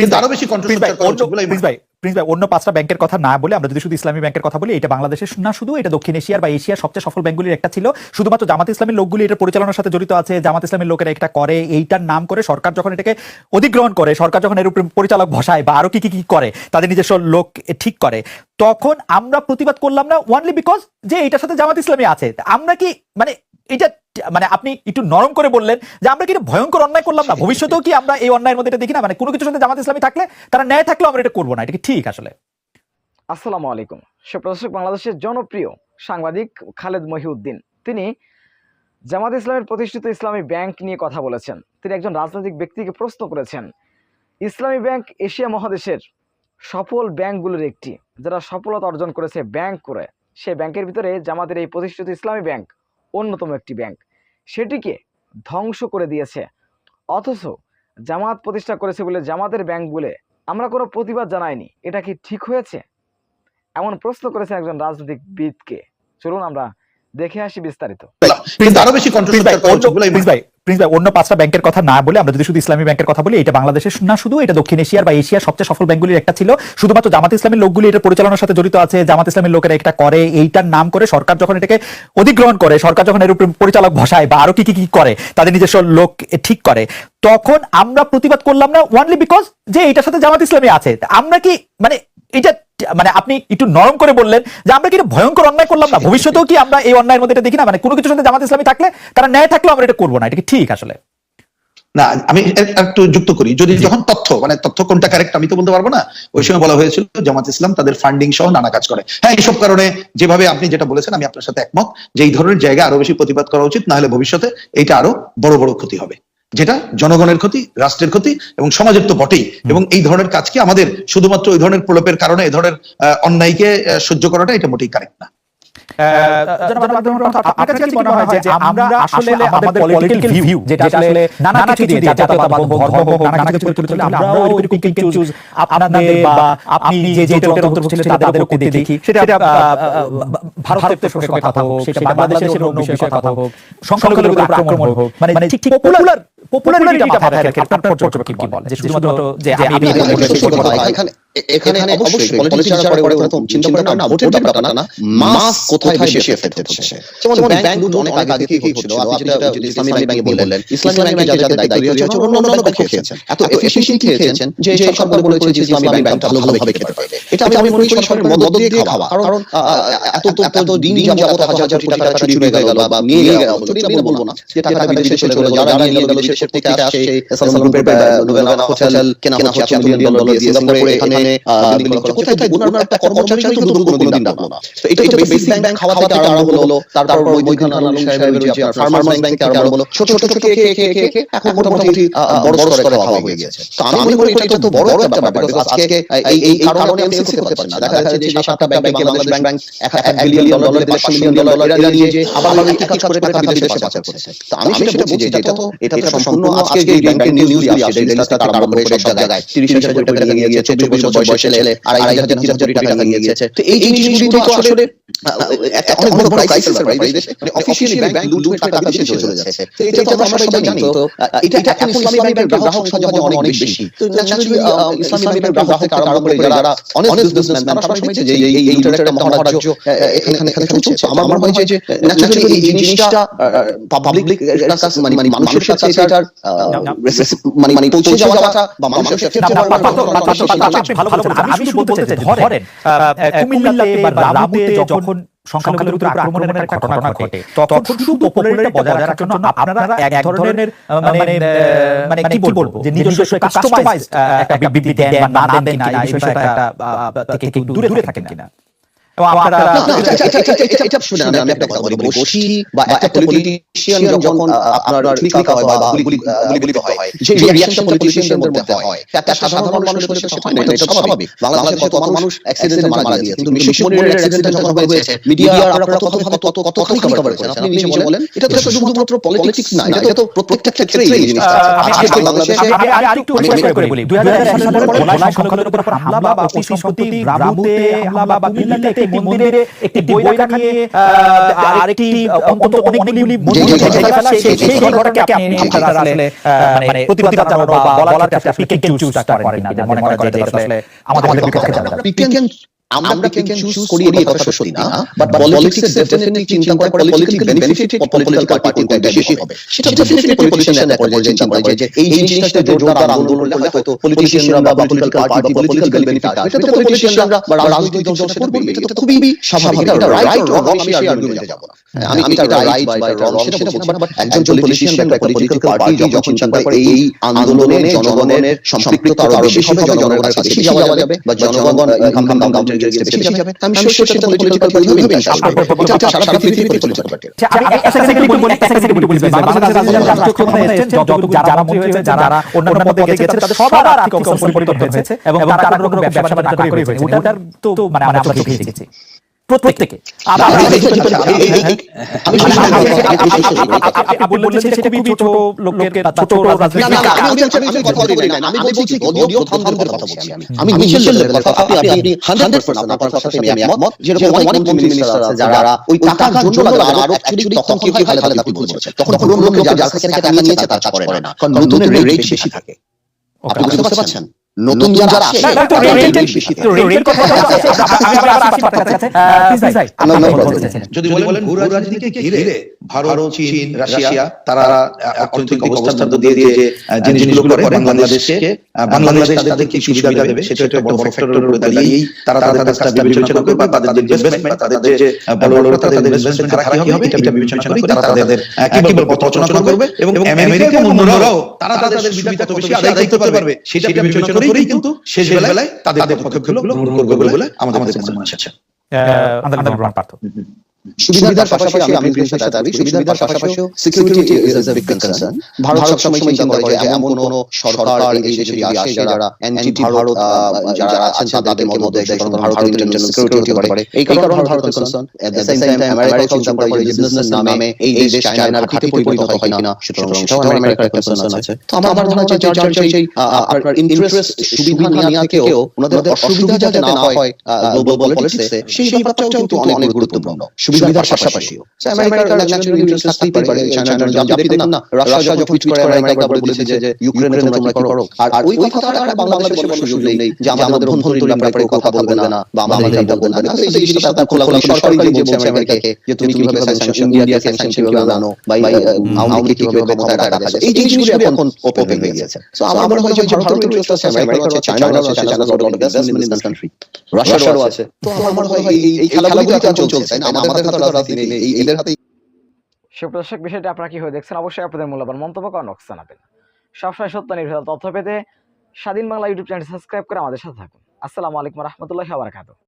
কিন্তু আরো বেশি কন্ট্রোভার্সিয়াল করা উচিত বলে প্রিন্স ভাই, অন্য 5টা ব্যাংকের কথা না বলে আমরা যদি শুধু ইসলামী ব্যাংকের কথা বলি, এটা বাংলাদেশের না, শুধু এটা দক্ষিণ এশিয়ার বা এশিয়ার সবচেয়ে সফল ব্যাংকগুলির একটা ছিল। শুধুমাত্র জামাত ইসলামের লোকগুলি এটা পরিচালনার সাথে জড়িত আছে, জামাত ইসলামের লোকেরা এটা করে, এইটার নাম করে সরকার যখন এটাকে অধিগ্রহণ করে, সরকার যখন এর উপরে পরিচালক বসায় বা আরো কি কি করে তাদের নিজস্ব লোক ঠিক করে, তখন আমরা প্রতিবাদ করলাম না ওনলি বিকজ যে এটার সাথে জামাত ইসলামী আছে। আমরা কি মানে এটা মানে আপনি একটু নরম করে বললেন যে আমরা কি ভয়ঙ্কর অন্যায় করলাম না, ভবিষ্যতেও কি আমরা এই অন্যায়ের মধ্যে এটা দেখি না? মানে কোনো কিছুর সাথে জামাত ইসলামী থাকলে, তারা ন্যায় থাকলেও আমরা এটা করবো না, এটা কি ঠিক? আসলে আসসালামু আলাইকুম। সুপ্রদর্শক, বাংলাদেশের জনপ্রিয় সাংবাদিক খালেদ মহিউদ্দিন তিনি জামাত ইসলামের প্রতিষ্ঠিত ইসলামী ব্যাংক নিয়ে কথা বলেছেন। তিনি একজন রাজনৈতিক ব্যক্তিকে প্রশ্ন করেছেন, ইসলামী ব্যাংক এশিয়া মহাদেশের সফল ব্যাংকগুলোর একটি, যারা সফলতা অর্জন করেছে ব্যাংক করে, সে ব্যাংকের ভিতরে জামাতের এই প্রতিষ্ঠিত ইসলামী ব্যাংক অন্যতম একটি ব্যাংক, সেটিকে ধ্বংস করে দিয়েছে। অথচ জামাত প্রতিষ্ঠা করেছে বলে জামাতের ব্যাংক বলে আমরা কোনো প্রতিবাদ জানাইনি, এটা কি ঠিক হয়েছে? এমন প্রশ্ন করেছেন একজন রাজনীতিবিদকে। চলুন আমরা দেখে আসি বিস্তারিত। কিন্তু আরো বেশি কন্ট্রোভার্সিয়াল করা উচিত বলে প্রিন্স ভাই, অন্য 5টা ব্যাংকের কথা না বলে আমরা যদি শুধু ইসলামী ব্যাংকের কথা বলি, এটা বাংলাদেশের না, শুধু এটা দক্ষিণ এশিয়ার বা এশিয়ার সবচেয়ে সফল ব্যাংকগুলির একটা ছিল। শুধুমাত্র জামাত ইসলামের লোকগুলি এটা পরিচালনার সাথে জড়িত আছে, জামাত ইসলামের লোকেরা এটা করে, এইটার নাম করে সরকার যখন এটাকে অধিগ্রহণ করে, সরকার যখন এর উপরে পরিচালক বসায় বা আরো কি কি করে তাদের নিজস্ব লোক ঠিক করে, তখন আমরা প্রতিবাদ করলাম না ওনলি বিকজ যে এটার সাথে জামাত ইসলামী আছে। আমরা কি মানে এটা মানে আপনি একটু নরম করে বললেন যে আমরা কি ভয়ঙ্কর অন্যায় করলাম না, ভবিষ্যতেও কি আমরা এই অন্যায়ের মধ্যে এটা দেখি না? মানে কোনো কিছুর সাথে জামাত ইসলামী থাকলে, তারা ন্যায় থাকলেও আমরা এটা করবো না, এটা কি ঠিক? আসলে না, আমি একটু যুক্ত করি। যদি যখন তথ্য কোনটা কারেক্ট আমি তো বলতে পারবো না। ওই সময় বলা হয়েছিল জামাত ইসলাম তাদের ফান্ডিং সহ নানা কাজ করে। হ্যাঁ, এইসব কারণে যেভাবে আপনি যেটা বলেছেন আমি আপনার সাথে একমত যে এই ধরনের জায়গা আরো বেশি প্রতিবাদ করা উচিত, না হলে ভবিষ্যতে এইটা আরো বড় বড় ক্ষতি হবে, যেটা জনগণের ক্ষতি, রাষ্ট্রের ক্ষতি এবং সমাজের তো বটেই। এবং এই ধরনের কাজকে আমাদের শুধুমাত্র ওই ধরনের প্রলোভের কারণে এই ধরনের অন্যায়কে সহ্য করাটা এটা মোটেই কারেক্ট না। আপনার কাছে কি মনে হয় যে আমরা আসলে আমাদের পলিটিক্যাল ভিউ যেটা আসলে নানা কিছু দিয়ে জাতীয়তাবাদ হোক, ধর্ম হোক, নানা কিছু পরিচালিত হলে আমরাও এরকম কিছু চুজ আপনাদের বা আপনি যে যেটার অন্তর্ভুক্ত ছিলেন তাদের করতে দেখি, সেটা ভারতের প্রসঙ্গে কথা হোক, সেটা বাংলাদেশের অন্য বিষয়ে কথা হোক, সংখ্যালঘুদের উপর আক্রমণ হোক, মানে ঠিক পপুলারিটিটা মাথায় রেখে আপনার পর্যবেক্ষণ কি বলে যে শুধুমাত্র যে আমি এখানে অবশ্যই পলিটিক্স যারা করে চিন্তা করে না ভোটের ব্যাপারটা না, মাস কোথায় বেশি এফেক্ট হচ্ছে। যেমন ব্যাংক লুট অনেক আগে থেকে হচ্ছিল। আপনি যেটা ইসলামী ব্যাংকে বললেন, ইসলামী ব্যাংকে যাদের দায়িত্ব হচ্ছে অন্য ব্যাংক খেয়েছেন, এত এফিশিয়েন্টলি খেয়েছেন যে সরকার বলেছে যে ইসলামী ব্যাংক ভালোভাবে খেতে পারবে। এটা আমি মনে করি সরকারের মদত দিয়ে খাওয়া। কারণ এত দিন যাবত হাজার হাজার কোটি টাকা চুরি হয়ে গেল বা নিয়ে গেল, চুরি আমি বলবো না, যে টাকা বিদেশে চলে গেল, যারা নিয়ে গেল বিদেশের থেকে আসছে এসএল গ্রুপের নোভেনা হোটেল কেনা হচ্ছে $1 মিলিয়ন দিয়ে, সিঙ্গাপুরে এখানে কোথায় ওনার একটা কর্মচারী তো কোনোদিন ডাকলো না। তো এটা বেসিক ব্যাংক খাওয়া থেকে আরম্ভ হলো, তারপর মৈদান আলম সাহেবের যে ফার্মার্স ব্যাংক আরম্ভ হলো, ছোট ছোট খেয়ে এখন মোটামুটি বড় স্তরে খাওয়া হয়ে গেছে। তো আমি মনে করি এটা তো বড় একটা ব্যাপার। আজকে এই কারণে এমসিসি করতে পারে না। দেখা যাচ্ছে যে 7টা ব্যাংকে বাংলাদেশ ব্যাংক $1 বিলিয়ন $500 মিলিয়ন এরা নিয়ে যে আবার একই কাজ করে টাকা বিদেশে পাচার করছে। তো আমি সেটা বলছি যে এটা তো সম্পূর্ণ আজকে যে ব্যাংকের নিউজ আসছে, ডেইলি স্টার থেকে আরম্ভ করে সব জায়গায় 30,000 কোটি টাকা নিয়ে গিয়েছে, 24 বছর বয়সে ছেলে 2,500 কোটি টাকা নিয়ে গিয়েছে। তো এই জিনিসগুলি তো আসলে একটা অনেক বড় ক্রাইসিস এর দেশে, মানে অফিশিয়ালি ব্যাংক লুট টাকা বিদেশে চলে যাচ্ছে। তো এটা তো আমরা সবাই জানি। তো এটা এখন ইসলামী ব্যাংকের গ্রাহক সংখ্যা যখন অনেক বেশি, তো ন্যাচারালি ইসলামী ব্যাংকের গ্রাহক থেকে আরম্ভ করে যারা অনেস্ট বিজনেসম্যান, তারা সবাই যে এই লুটের একটা মহারাজ্য এখানে চলছে। আমার মনে হয় যে ন্যাচারালি এই জিনিসটা পাবলিক কাছে মানে মানুষের কাছে এটার মানে পৌঁছে যাওয়াটা বা মানুষের কাছে আমি শুধু বলতে চাই, ধরেন কুমিল্লাতে বা রামপুতে যখন সংখ্যালঘুদের উপর আক্রমণের একটা ঘটনা ঘটে, তখন শুধু পপুলারিটি বজায় রাখার জন্য আপনারা এক ধরনের মানে কি বলবো যে নিজস্ব কাস্টমাইজ একটা বিবৃতি দেন বা না দেন কিনা, এই বিষয়টা থেকে দূরে থাকেন কিনা? এটা শুনে আমি একটা কথা বলি, বসি বা একটা পলিটিশিয়ান যখন আপনার ক্লিক হয় বা গুলি হয়, যে রিঅ্যাকশনটা পলিটিশিয়ানদের মধ্যে হয়, একটা সাধারণ মানুষের কাছে হয় না, এটা স্বাভাবিক। বাংলাদেশে কত মানুষ অ্যাক্সিডেন্টে মারা গিয়েছে, কিন্তু মিশুক মনিরের অ্যাক্সিডেন্টটা যখন হয়েছে, মিডিয়া আপনারা কতখানি কভার করেছেন, আপনি নিজে বলেন। এটা তো শুধুমাত্র পলিটিক্স না, এটা তো প্রত্যেকটা ক্ষেত্রেই এই জিনিসটা আছে। বাংলাদেশে আমি আরেকটু পরিষ্কার করে বলি, 2000 সালের পর ভোলায় সংখ্যালঘুদের উপর হামলা বা অতি সম্প্রতি রামপুতে হামলা বা কুমিল্লাতে এই মন্দিরে একটি বই রাখা নিয়ে আরেকটি অন্তত অনেকগুলি মন্দির সেই ঘটনাকে আপনি আপনারা আসলে মানে প্রতিবাদ জানানো বা বলার ক্ষেত্রে আপনি পিক এন্ড চুজ করেন না, যে মনে করেন যে আসলে আমাদের বিপক্ষে যাবে। আমরা পিক এন্ড চুজ করি এই কথা সত্যি না, বাট পলিটিক্স ডেফিনেটলি চিন্তা করে পলিটিক্যাল বেনিফিট পলিটিক্যাল পার্টি কোনটা বেশি হবে সেটা ডেফিনেটলি পলিটিশিয়ান একটা পর্যায়ে চিন্তা করে যে এই জিনিসটা জোরদার আন্দোলন করলে হয়তো পলিটিশিয়ানরা বা পলিটিক্যাল পার্টি বা পলিটিক্যাল বেনিফিট এটা তো পলিটিশিয়ানরা বা রাজনৈতিক দল সেটা করবে, এটা তো খুবই স্বাভাবিক। এটা রাইট অর রং আমি সেই আর্গুমেন্টে যাব না, আমি এটা রাইট বা এটা রং সেটা বলছি না, বাট একজন পলিটিশিয়ান বা একটা পলিটিক্যাল পার্টি যখন চিন্তা করে এই আন্দোলনে জনগণের সম্পৃক্ততা আরো বেশি হবে, জনগণের কাছে বেশি যাওয়া যাবে বা জনগণ ইনকাম কাউন্টার বেশি যাবে, আমি শিওর সেটা পলিটিক্যাল পার্টি হবে ইন্টারেস্ট হবে। এটা সারা পৃথিবীতে পলিটিক্যাল পার্টি। আমি একটা সেকেন্ড বলি বাংলাদেশের রাষ্ট্রীয় ক্ষমতায় এসেছেন যারা মন্ত্রী হয়েছে, যারা অন্যান্য পদে গেছেন, তাদের সবার আর্থিক অবস্থা পরিবর্তন হয়েছে এবং তারা কোনো ব্যবসা বাণিজ্য না করে হয়েছে। ওটার তো মানে আমরা চোখে দেখেছি প্রত্যেকে। আপনি বললেন যে সেটা খুবই ছোট লোকের ছোট রাজনীতি। আমি বলছি দলীয় প্রধানদের কথা বলছি, আমি মিশেল লেভেলের কথা। আপনি 100% আপনার কথার সাথে আমি একমত। যেরকম অনেক মন্ত্রী মিনিস্টার আছে যারা ওই টাকার জন্য আরো অ্যাকচুয়ালি তখন কেউ খালেদা আপনি বলছে তখন পুরনো লোক যার কাছ থেকে টাকা নিয়েছে তার কাজ করে না, কারণ নতুনের রেট বেশি থাকে। আপনি বুঝতে পারছেন? নতুন যারা আসে যদি বলেন ভূ রাজনীতিকে ঘিরে ভারত, চীন, রাশিয়া তারা অর্থনৈতিক অবস্থার মধ্যে দিয়ে যে জিনিসগুলো করে বাংলাদেশ তাদের কি সুবিধা দেবে সেটা একটা বড় ফ্যাক্টরের উপরে দাঁড়িয়েই তারা তাদের কাজটা বিবেচনা করবে বা তাদের যে ইনভেস্টমেন্ট, তাদের যে বড় তাদের ইনভেস্টমেন্ট রাখা কি হবে এটা বিবেচনা করে তারা তাদের কি বলবো পথচনা করবে এবং আমেরিকা এবং অন্যরাও তারা তাদের সুবিধা কত বেশি আদায় করতে পারবে সেটা বিবেচনা করেই কিন্তু শেষ বেলায় তাদের পদক্ষেপগুলো গ্রহণ করবে বলে আমাদের মনে হচ্ছে। সুবিধার পাশাপাশি আমি সাথে দাবি সুবিধার পাশাপাশিও security is a big concern. Bharat সবসময় চিন্তা করে যে এমন কোন সরকার এই দেশে আসে যারা অ্যান্টি ভারত যারা আছেন তাদের মধ্যে ভারতের ইন্টারনাল সিকিউরিটি করে, এই কারণে Bharat concern. At the same time America চিন্তা করে যে বিজনেস নামে এই দেশ চায়নার ঘাঁটি পরিণত হয় কিনা সেটাও আমেরিকার কনসার্ন আছে। তো আমার মনে হয় যে সেই আপনার ইন্টারেস্ট সুবিধা নেওয়া থেকেও ওনাদের অসুবিধা যাতে না হয় গ্লোবাল পলিটিক্সে সেই ব্যাপারটাও কিন্তু অনেক গুরুত্বপূর্ণ। সুবিধার পাশাপাশিও আমেরিকার ন্যাচারাল ইন্টারেস্ট থাকতেই পারে। চায়না আপনি দেখেন না রাশিয়া যখন টুইট করে আমেরিকা বলেছে যে ইউক্রেনে তোমরা কি করো, আর ওই কথাটা আর বাংলাদেশে বলার সুযোগ নেই যে আমাদের অভ্যন্তরীণ ব্যাপারে কথা বলবে না বা আমাদের এটা বলবে না। এই জিনিসটা খোলাখুলি সরকারি যে বলছে আমেরিকাকে যে তুমি কিভাবে স্যাংশন ইন্ডিয়াকে স্যাংশন কিভাবে আনো বা আওয়ামী লীগ কিভাবে ক্ষমতায় রাখা যায়, এই জিনিসগুলো এখন ওপেন হয়ে গেছে। সো আমার মনে হয় যে ভারতের ইন্টারেস্ট আছে, আমেরিকার আছে, চায়নার আছে, চায়নার lot of investment in this country, রাশিয়ারও আছে। তো আমার মনে হয় এই খেলাগুলো এখন চলছে, তাই না? আমাদের হাতে রাজনীতি নেই, এদের হাতেই। সুপ্রদর্শক, বিষয়টা আপনারা কিভাবে দেখছেন অবশ্যই আপনাদের মূল্যবান মন্তব্য কমেন্টে জানাবেন। সবসময় সত্য নির্ভর তথ্য পেতে স্বাধীন বাংলা ইউটিউব চ্যানেল সাবস্ক্রাইব করে আমাদের সাথে থাকুন। আসসালামু আলাইকুম ওয়া রাহমাতুল্লাহি ওয়া বারাকাতুহু।